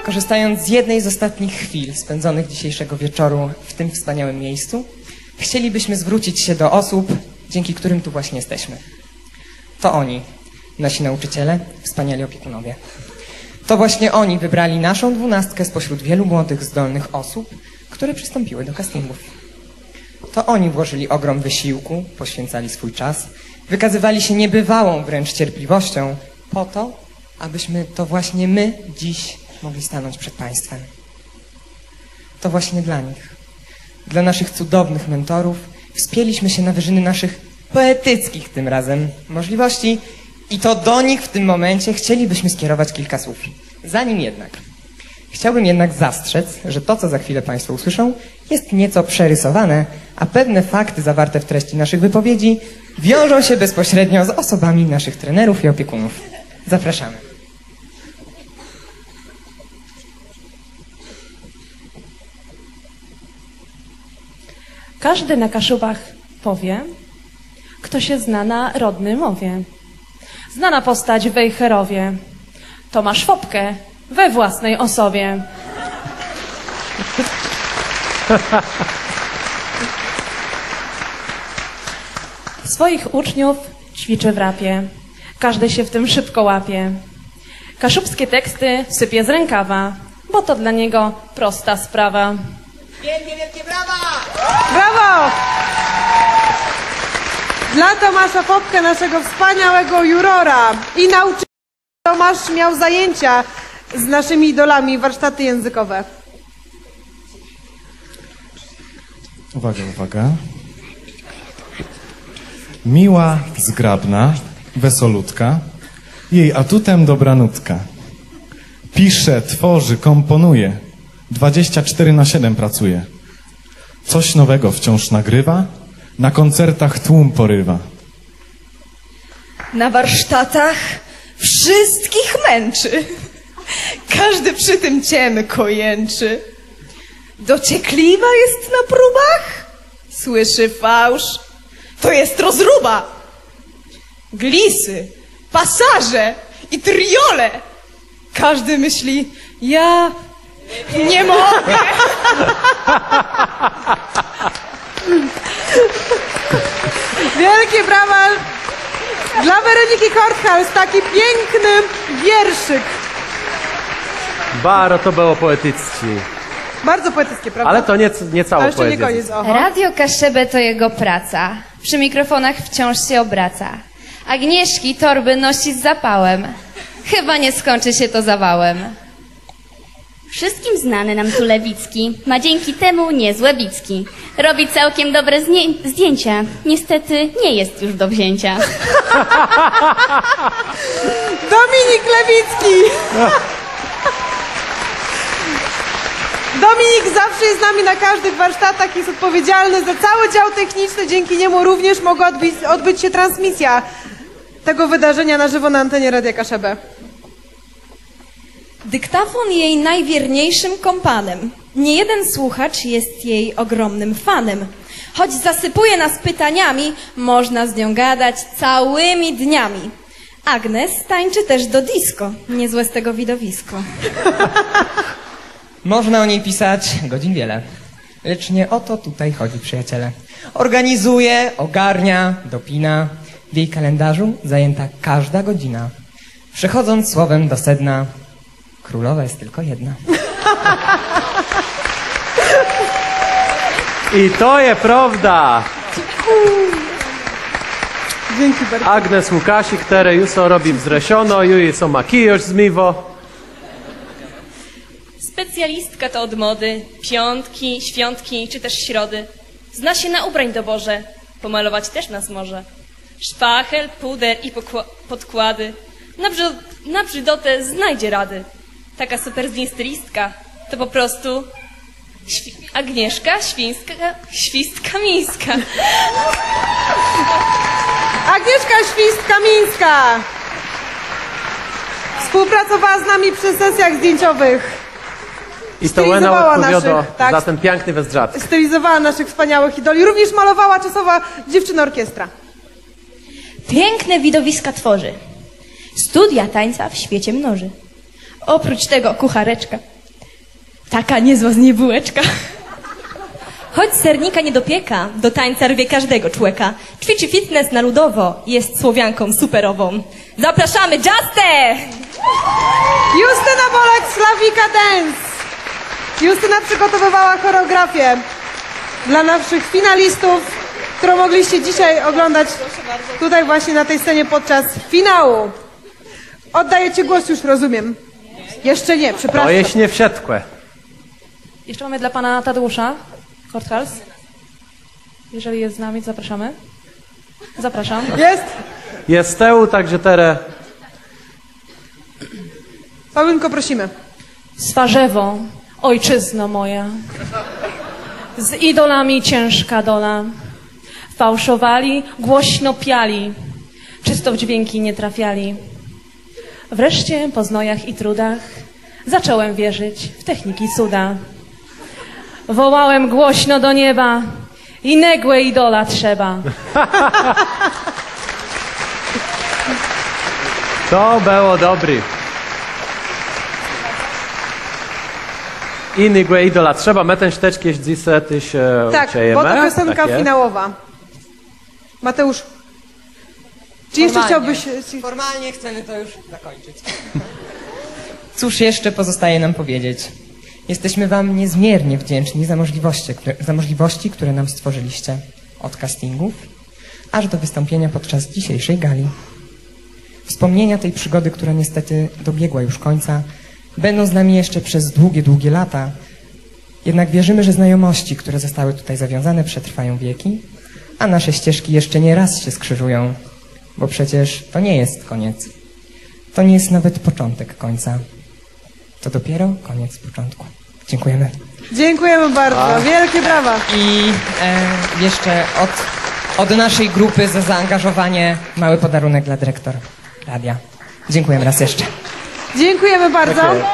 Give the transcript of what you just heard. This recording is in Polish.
Korzystając z jednej z ostatnich chwil spędzonych dzisiejszego wieczoru w tym wspaniałym miejscu, chcielibyśmy zwrócić się do osób, dzięki którym tu właśnie jesteśmy. To oni, nasi nauczyciele, wspaniali opiekunowie. To właśnie oni wybrali naszą 12 spośród wielu młodych, zdolnych osób, które przystąpiły do castingów. To oni włożyli ogrom wysiłku, poświęcali swój czas, wykazywali się niebywałą wręcz cierpliwością po to, abyśmy to właśnie my dziś mogli stanąć przed państwem. To właśnie dla nich, dla naszych cudownych mentorów, wspięliśmy się na wyżyny naszych poetyckich tym razem możliwości i to do nich w tym momencie chcielibyśmy skierować kilka słów. Zanim jednak, chciałbym jednak zastrzec, że to, co za chwilę Państwo usłyszą, jest nieco przerysowane, a pewne fakty zawarte w treści naszych wypowiedzi wiążą się bezpośrednio z osobami naszych trenerów i opiekunów. Zapraszamy. Każdy na Kaszubach powie, kto się zna na rodnej mowie. Znana postać w Wejherowie, Tomasz Fopkę we własnej osobie. Swoich uczniów ćwiczy w rapie, każdy się w tym szybko łapie. Kaszubskie teksty sypie z rękawa, bo to dla niego prosta sprawa. Wielkie, wielkie brawa! Brawo! Dla Tomasza Fopkę, naszego wspaniałego jurora i nauczyciela. Tomasz miał zajęcia z naszymi idolami, warsztaty językowe. Uwaga, uwaga. Miła, zgrabna, wesolutka, jej atutem dobra nutka. Pisze, tworzy, komponuje, 24/7 pracuje. Coś nowego wciąż nagrywa, na koncertach tłum porywa. Na warsztatach wszystkich męczy. Każdy przy tym ciemko jęczy. Dociekliwa jest na próbach, słyszy fałsz. To jest rozruba. Glisy, pasaże i triole. Każdy myśli, ja nie mogę. Wielkie brawa dla Weroniki Korthals, taki piękny wierszyk. Baro to było poetyckie. Bardzo poetyckie, prawda? Ale to nie cała To jeszcze nie poezja. koniec. Oho. Radio Kaszebę to jego praca. Przy mikrofonach wciąż się obraca. Agnieszki torby nosi z zapałem. Chyba nie skończy się to zawałem. Wszystkim znany nam tu Lewicki ma dzięki temu niezłe bicki. Robi całkiem dobre zdjęcia. Niestety nie jest już do wzięcia. Dominik Lewicki! Dominik zawsze jest z nami na każdych warsztatach, jest odpowiedzialny za cały dział techniczny. Dzięki niemu również mogła odbyć się transmisja tego wydarzenia na żywo na antenie Radia Kaszebę. Dyktafon jej najwierniejszym kompanem. Niejeden słuchacz jest jej ogromnym fanem. Choć zasypuje nas pytaniami, można z nią gadać całymi dniami. Agnes tańczy też do disco. Niezłe z tego widowisko. Można o niej pisać godzin wiele. Lecz nie o to tutaj chodzi, przyjaciele. Organizuje, ogarnia, dopina. W jej kalendarzu zajęta każda godzina. Przechodząc słowem do sedna, królowa jest tylko jedna. I to jest prawda. Dzięki bardzo. Agnes Łukasik, które juso robi wzresiono, jej są makijaż zmywo. Specjalistka to od mody, piątki, świątki czy też środy. Zna się na ubrań doborze, pomalować też nas może. Szpachel, puder i podkłady. Na brzydotę znajdzie rady. Taka super stylistka to po prostu Agnieszka Świstka-Mińska. Agnieszka Świstka-Mińska współpracowała z nami przy sesjach zdjęciowych. I to Łena odpowiada za ten piękny wezdzat. Stylizowała naszych wspaniałych idoli. Również malowała czasowa dziewczyna orkiestra. Piękne widowiska tworzy. Studia tańca w świecie mnoży. Oprócz tego kuchareczka Taka niezła z niej bułeczka. Choć sernika nie dopieka, do tańca rwie każdego człowieka. Ćwiczy fitness na ludowo, jest Słowianką superową. Zapraszamy Justę! Justyna Bolek z Slawika Dance. Justyna przygotowywała choreografię dla naszych finalistów, którą mogliście dzisiaj oglądać tutaj właśnie na tej scenie podczas finału. Oddaję ci głos już, rozumiem. Jeszcze nie, To przepraszam. jest niewsiadkłe. Jeszcze mamy dla pana Tadeusza Korthals. Jeżeli jest z nami, zapraszamy. Zapraszam. Jest? Jest Teu, także Tere. Paulinko, prosimy. Swarzewo, ojczyzno moja. Z idolami ciężka dola. Fałszowali, głośno piali. Czysto w dźwięki nie trafiali. Wreszcie po znojach i trudach zacząłem wierzyć w techniki cuda. Wołałem głośno do nieba, innego idola trzeba. To było dobry. Innego idola trzeba, my ten štečky vždy ty się Tak, uciejemy. bo to piosenka Tak jest. finałowa. Mateusz, czy jeszcze Formalnie. chciałbyś... Formalnie chcemy to już zakończyć. Cóż jeszcze pozostaje nam powiedzieć? Jesteśmy wam niezmiernie wdzięczni za możliwości, które nam stworzyliście. Od castingów, aż do wystąpienia podczas dzisiejszej gali. Wspomnienia tej przygody, która niestety dobiegła już końca, będą z nami jeszcze przez długie, długie lata. Jednak wierzymy, że znajomości, które zostały tutaj zawiązane, przetrwają wieki, a nasze ścieżki jeszcze nie raz się skrzyżują, bo przecież to nie jest koniec. To nie jest nawet początek końca. To dopiero koniec początku. Dziękujemy. Dziękujemy bardzo, wielkie brawa. I jeszcze od naszej grupy za zaangażowanie mały podarunek dla dyrektor radia. Dziękujemy raz jeszcze. Dziękujemy bardzo. Dziękuję.